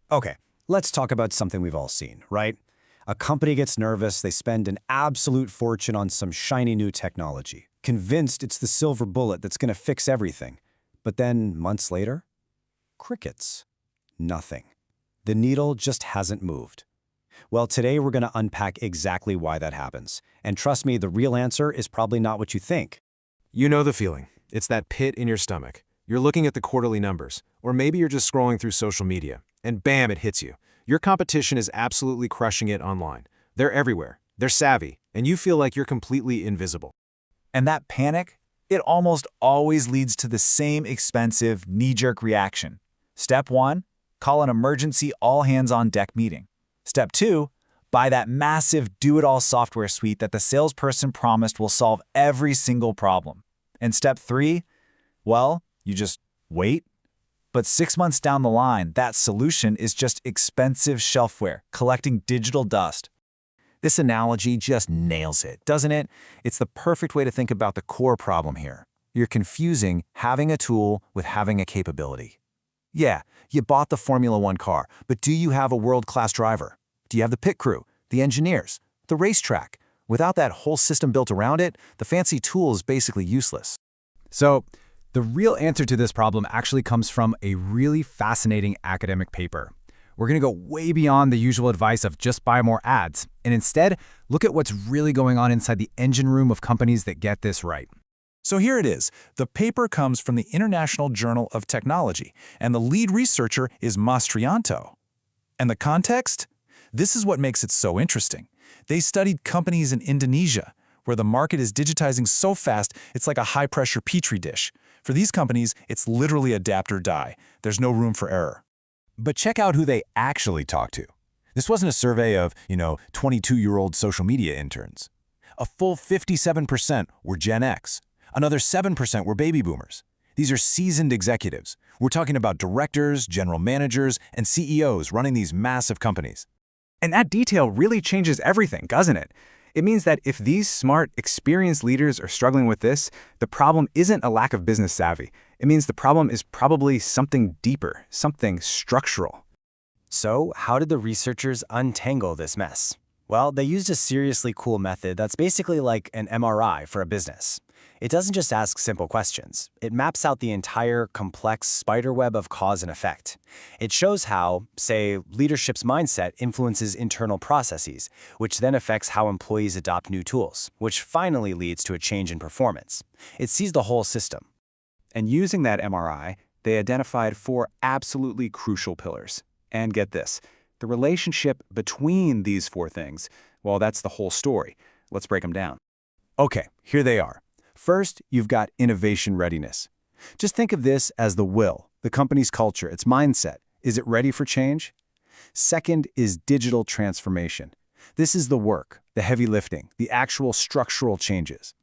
Okay, let's talk about something we've all seen, right? A company gets nervous, they spend an absolute fortune on some shiny new technology, convinced it's the silver bullet that's going to fix everything. But then, months later, crickets. Nothing. The needle just hasn't moved. Well, today we're going to unpack exactly why that happens. And trust me, the real answer is probably not what you think. You know the feeling. It's that pit in your stomach. You're looking at the quarterly numbers, or maybe you're just scrolling through social media, and bam, it hits you. Your competition is absolutely crushing it online. They're everywhere, they're savvy, and you feel like you're completely invisible. And that panic, it almost always leads to the same expensive, knee-jerk reaction. Step 1, call an emergency all-hands-on-deck meeting. Step 2, buy that massive do-it-all software suite that the salesperson promised will solve every single problem. And step 3, well, you just wait. But 6 months down the line, that solution is just expensive shelfware, collecting digital dust. This analogy just nails it, doesn't it? It's the perfect way to think about the core problem here. You're confusing having a tool with having a capability. Yeah, you bought the Formula One car, but do you have a world-class driver? Do you have the pit crew, the engineers, the racetrack? Without that whole system built around it, the fancy tool is basically useless. So, the real answer to this problem actually comes from a really fascinating academic paper. We're going to go way beyond the usual advice of just buy more ads, and instead, look at what's really going on inside the engine room of companies that get this right. So here it is. The paper comes from the International Journal of Technology, and the lead researcher is Masrianto. And the context? This is what makes it so interesting. They studied companies in Indonesia, where the market is digitizing so fast it's like a high-pressure petri dish. For these companies, it's literally adapt or die. There's no room for error. But check out who they actually talked to. This wasn't a survey of, 22-year-old social media interns. A full 57% were Gen X. Another 7% were baby boomers. These are seasoned executives. We're talking about directors, general managers, and CEOs running these massive companies. And that detail really changes everything, doesn't it? It means that if these smart, experienced leaders are struggling with this, the problem isn't a lack of business savvy. It means the problem is probably something deeper, something structural. So, how did the researchers untangle this mess? Well, they used a seriously cool method that's basically like an MRI for a business. It doesn't just ask simple questions. It maps out the entire complex spiderweb of cause and effect. It shows how, say, leadership's mindset influences internal processes, which then affects how employees adopt new tools, which finally leads to a change in performance. It sees the whole system. And using that MRI, they identified 4 absolutely crucial pillars. And get this, the relationship between these 4 things, well, that's the whole story. Let's break them down. Okay, here they are. First, you've got innovation readiness. Just think of this as the will, the company's culture, its mindset. Is it ready for change? Second is digital transformation. This is the work, the heavy lifting, the actual structural changes.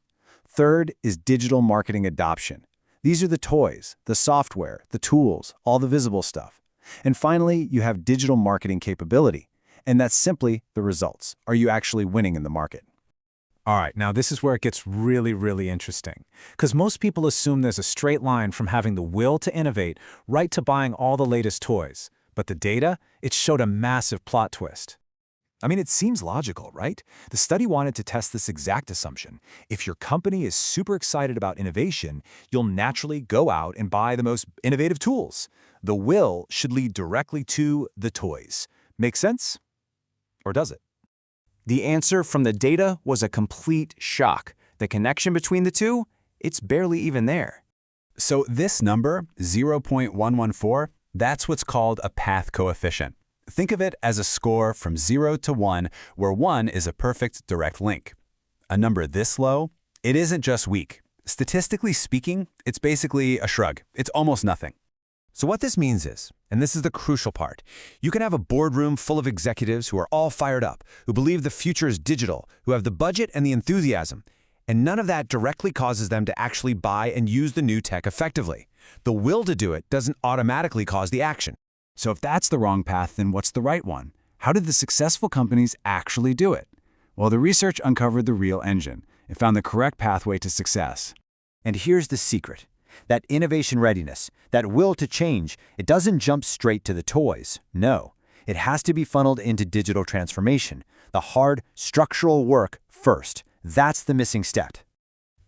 Third is digital marketing adoption. These are the toys, the software, the tools, all the visible stuff. And finally, you have digital marketing capability. And that's simply the results. Are you actually winning in the market? All right, now this is where it gets really interesting. Because most people assume there's a straight line from having the will to innovate right to buying all the latest toys. But the data, it showed a massive plot twist. I mean, it seems logical, right? The study wanted to test this exact assumption. If your company is super excited about innovation, you'll naturally go out and buy the most innovative tools. The will should lead directly to the toys. Make sense? Or does it? The answer from the data was a complete shock. The connection between the two, it's barely even there. So this number, 0.114, that's what's called a path coefficient. Think of it as a score from 0 to 1, where 1 is a perfect direct link. A number this low, it isn't just weak. Statistically speaking, it's basically a shrug. It's almost nothing. So what this means is, and this is the crucial part, you can have a boardroom full of executives who are all fired up, who believe the future is digital, who have the budget and the enthusiasm, and none of that directly causes them to actually buy and use the new tech effectively. The will to do it doesn't automatically cause the action. So if that's the wrong path, then what's the right one? How did the successful companies actually do it? Well, the research uncovered the real engine. It found the correct pathway to success. And here's the secret. That innovation readiness, that will to change, it doesn't jump straight to the toys. No, It has to be funneled into digital transformation, the hard, structural work first. That's the missing step.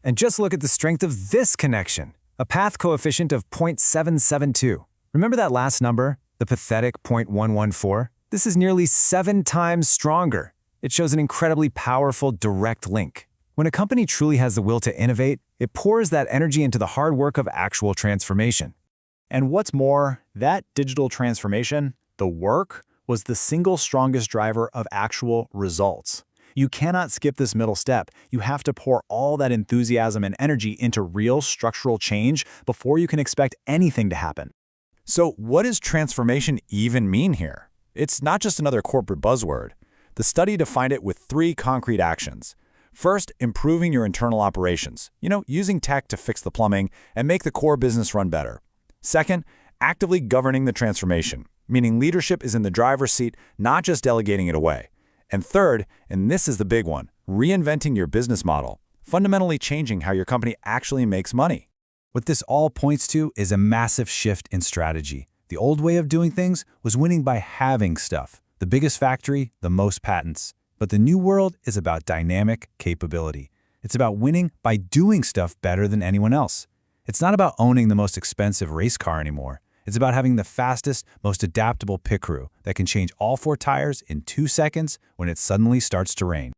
And just look at the strength of this connection, a path coefficient of 0.772. Remember that last number, the pathetic 0.114? This is nearly 7 times stronger. It shows an incredibly powerful direct link. When a company truly has the will to innovate, it pours that energy into the hard work of actual transformation. And what's more, that digital transformation, the work, was the single strongest driver of actual results. You cannot skip this middle step. You have to pour all that enthusiasm and energy into real structural change before you can expect anything to happen. So what does transformation even mean here? It's not just another corporate buzzword. The study defined it with 3 concrete actions. First, improving your internal operations. Using tech to fix the plumbing and make the core business run better. Second, actively governing the transformation, meaning leadership is in the driver's seat, not just delegating it away. And third, and this is the big one, reinventing your business model, fundamentally changing how your company actually makes money. What this all points to is a massive shift in strategy. The old way of doing things was winning by having stuff, the biggest factory, the most patents. But the new world is about dynamic capability. It's about winning by doing stuff better than anyone else. It's not about owning the most expensive race car anymore. It's about having the fastest, most adaptable pit crew that can change all 4 tires in 2 seconds when it suddenly starts to rain.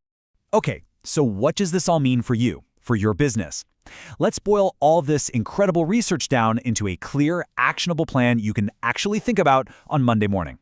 Okay, so what does this all mean for you, for your business? Let's boil all this incredible research down into a clear, actionable plan you can actually think about on Monday morning.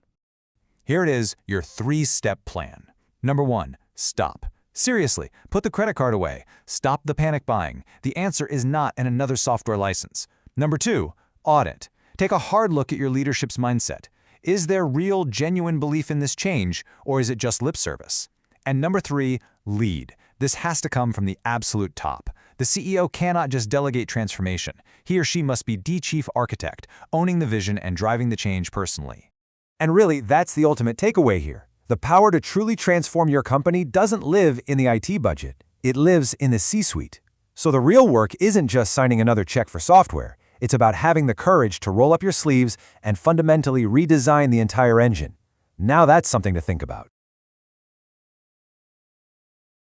Here it is, your 3-step plan. Number 1, stop. Seriously, put the credit card away. Stop the panic buying. The answer is not in another software license. Number 2, audit. Take a hard look at your leadership's mindset. Is there real, genuine belief in this change, or is it just lip service? And number 3, lead. This has to come from the absolute top. The CEO cannot just delegate transformation. He or she must be the chief architect, owning the vision and driving the change personally. And really, that's the ultimate takeaway here. The power to truly transform your company doesn't live in the IT budget. It lives in the C-suite. So the real work isn't just signing another check for software. It's about having the courage to roll up your sleeves and fundamentally redesign the entire engine. Now that's something to think about.